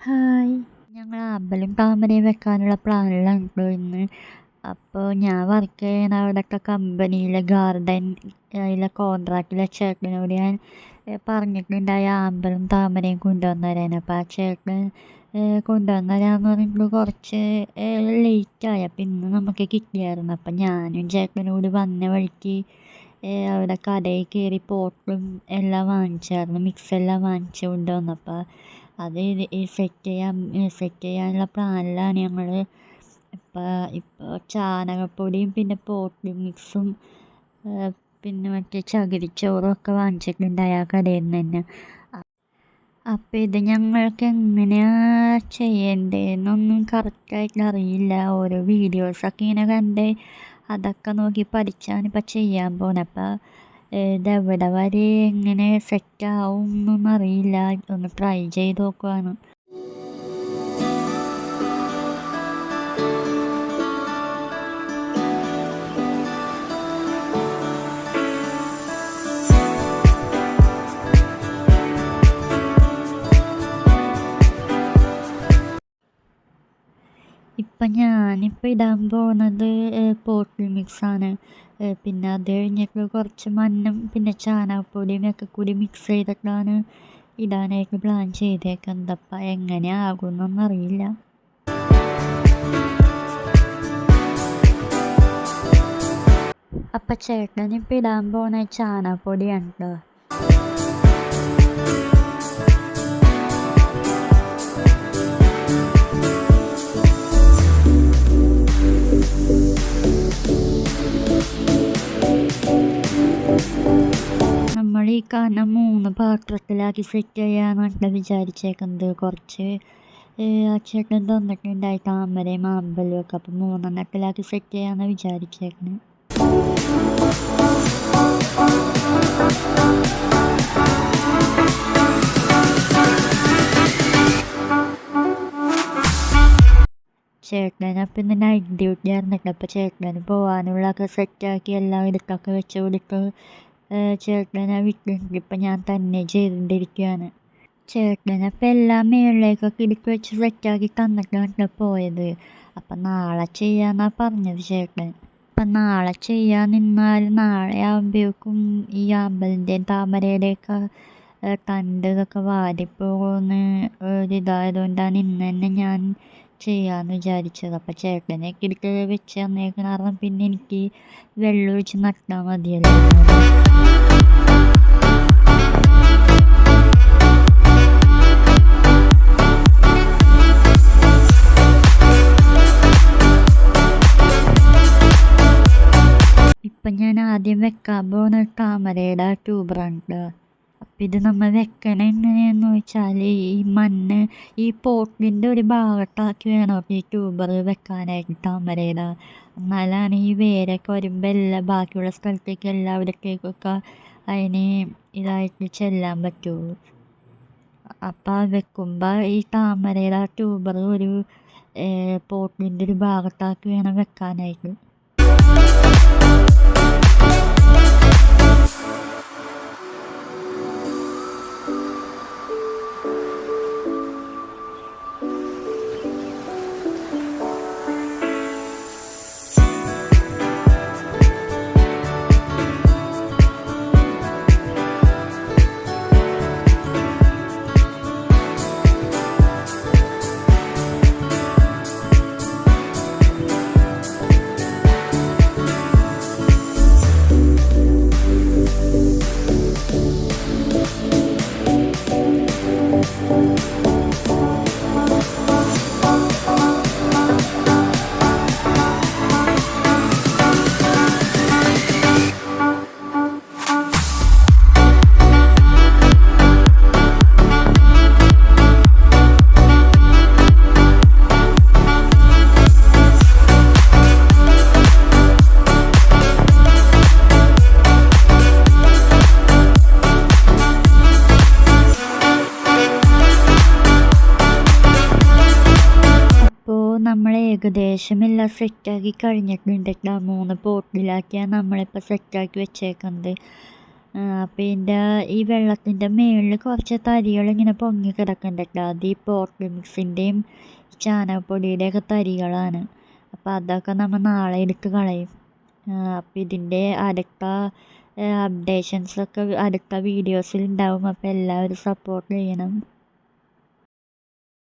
Hi. ഞങ്ങൾ അമ്പലം താമരയും വെക്കാനുള്ള പ്ലാനിലാണ് ട്ടോ ഇന്ന്. അപ്പോൾ ഞാൻ വർക്ക് ചെയ്യണ അവിടുത്തെ കമ്പനിയിലെ ഗാർഡൻ അതിലെ കോൺട്രാക്റ്റിലെ ചേട്ടനോട് ഞാൻ പറഞ്ഞിട്ടുണ്ടായി അമ്പലം താമരയും കൊണ്ടുവന്ന് തരാൻ. അപ്പോൾ ആ ചേട്ടൻ കൊണ്ടുവന്ന് തരാമെന്ന് പറഞ്ഞിട്ട് കുറച്ച് ലേറ്റായി. അപ്പോൾ ഇന്ന് നമുക്ക് കിട്ടിയായിരുന്നു. അപ്പം ഞാനും ചേട്ടനോട് വന്ന വഴിക്ക് അവിടെ കടയിൽ കയറി പോട്ടും എല്ലാം വാങ്ങിച്ചായിരുന്നു. മിക്സെല്ലാം വാങ്ങിച്ച് കൊണ്ടുവന്നപ്പോൾ അത് സെറ്റ് ചെയ്യാനുള്ള പ്ലാനിലാണ് ഞങ്ങൾ. ഇപ്പോൾ ചാണകപ്പൊടിയും പിന്നെ പോട്ട് മിക്സും പിന്നെ മറ്റേ ചകിരിച്ചോറും ഒക്കെ വാങ്ങിച്ചിട്ടുണ്ടായി ആ കടയിൽ നിന്ന് തന്നെ. അപ്പോൾ ഇത് ഞങ്ങൾക്ക് എങ്ങനെയാണ് ചെയ്യേണ്ടതെന്നൊന്നും കറക്റ്റായിട്ട് അറിയില്ല. ഓരോ വീഡിയോസൊക്കെ ഇങ്ങനെ കണ്ട് അതൊക്കെ നോക്കി പഠിച്ചാണ് ഇപ്പോൾ ചെയ്യാൻ പോകുന്നത്. അപ്പോൾ ഇതെവിടെ വരെ എങ്ങനെ സെറ്റാവും എന്നൊന്നും അറിയില്ല. ഒന്ന് ട്രൈ ചെയ്ത് നോക്കുവാണ്. ഞാനിപ്പോൾ ഇടാൻ പോകുന്നത് പോട്ട് മിക്സാണ്. പിന്നെ അത് കഴിഞ്ഞിട്ട് കുറച്ച് മണ്ണും പിന്നെ ചാണകപ്പൊടിയും ഒക്കെ കൂടി മിക്സ് ചെയ്തിട്ടാണ് ഇടാനായിട്ട് പ്ലാൻ ചെയ്തേക്കുന്നത്. അപ്പം എങ്ങനെ ആകുമെന്നൊന്നും അറിയില്ല. അപ്പം ചേട്ടനിപ്പോൾ ഇടാൻ പോകുന്ന ചാണകപ്പൊടിയാണ് കേട്ടോ. നമ്മൾ ഈ കാണുന്ന 3 പാത്രത്തിലാക്കി സെറ്റ് ചെയ്യാനാണ് വിചാരിച്ചേക്കുന്നത്. കുറച്ച് ആ ചേട്ടൻ തന്നിട്ടുണ്ടായി താമരയും അമ്പലവും ഒക്കെ. അപ്പം 3 സെറ്റ് ചെയ്യാമെന്ന് വിചാരിച്ചേക്കുന്നത്. ചേട്ടനപ്പം ഇന്ന് നൈറ്റ് ഡ്യൂട്ടി ആയിരുന്നിട്ട്. അപ്പോൾ ചേട്ടന് പോകാനുള്ളതൊക്കെ സെറ്റാക്കി എല്ലാം എടുത്തൊക്കെ വെച്ച് കൊടുത്ത് ചേട്ടനെ വിട്ടിട്ടുണ്ട്. ഇപ്പം ഞാൻ തന്നെ ചെയ്തുകൊണ്ടിരിക്കുകയാണ്. ചേട്ടനപ്പം എല്ലാം മേളിലേക്കൊക്കെ ഇടുക്കി വെച്ച് സെറ്റാക്കി തന്നിട്ടാണ് പോയത്. അപ്പം നാളെ ചെയ്യാമെന്നാണ് പറഞ്ഞത് ചേട്ടൻ. അപ്പം നാളെ ചെയ്യാൻ നിന്നാൽ നാളെ ആകുമ്പോഴേക്കും ഈ അമ്പലത്തിൻ്റെയും താമരയുടെയൊക്കെ തണ്ട് ഇതൊക്കെ വാടിപ്പോകുന്ന ഒരിതായതുകൊണ്ടാണ് ഇന്ന് തന്നെ ഞാൻ ചെയ്യാമെന്ന് വിചാരിച്ചത്. അപ്പം ചേട്ടനെയൊക്കെ എടുത്ത് വെച്ച് തന്നേക്കണ കാരണം പിന്നെ എനിക്ക് വെള്ളം ഒഴിച്ച് നട്ടാൽ മതിയല്ലോ. ഇപ്പം ഞാൻ ആദ്യം വെക്കാൻ പോകുന്ന താമരയുടെ ട്യൂബറാണ് കേട്ടോ. അപ്പം ഇത് നമ്മൾ വെക്കണ എങ്ങനെയാണെന്ന് വെച്ചാൽ ഈ മണ്ണ് ഈ പോട്ടിൻ്റെ ഒരു ഭാഗത്താക്കി വേണം ഈ ട്യൂബർ വെക്കാനായിട്ട് താമരയുടെ. എന്നാലാണ് ഈ വേരൊക്കെ വരുമ്പോൾ എല്ലാം ബാക്കിയുള്ള സ്ഥലത്തേക്ക് എല്ലായിടത്തേക്കൊക്കെ അതിന് ഇതായിട്ട് ചെല്ലാൻ പറ്റുള്ളൂ. അപ്പം വെക്കുമ്പോൾ ഈ താമരയുടെ ട്യൂബർ ഒരു പോട്ടിൻ്റെ ഒരു ഭാഗത്താക്കി വേണം വെക്കാനായിട്ട്. നമ്മൾ ഏകദേശം എല്ലാം സെറ്റാക്കി കഴിഞ്ഞിട്ടുണ്ട് കേട്ടോ. 3 പോട്ടിലാക്കിയാണ് നമ്മളിപ്പോൾ സെറ്റാക്കി വെച്ചേക്കുന്നത്. അപ്പോൾ ഈ വെള്ളത്തിൻ്റെ മുകളിൽ കുറച്ച് തരികളിങ്ങനെ പൊങ്ങി കിടക്കുന്നുണ്ട് കേട്ടോ. അത് ഈ പോട്ടി മിക്സിൻ്റെയും ചാണകപ്പൊടിയുടെയൊക്കെ തരികളാണ്. അപ്പോൾ അതൊക്കെ നമ്മൾ നാളെ എടുത്ത് കളയും. അപ്പോൾ ഇതിൻ്റെ അടുത്ത അപ്ഡേഷൻസൊക്കെ അടുത്ത വീഡിയോസിൽ ഉണ്ടാവും. അപ്പോൾ എല്ലാവരും സപ്പോർട്ട് ചെയ്യണം.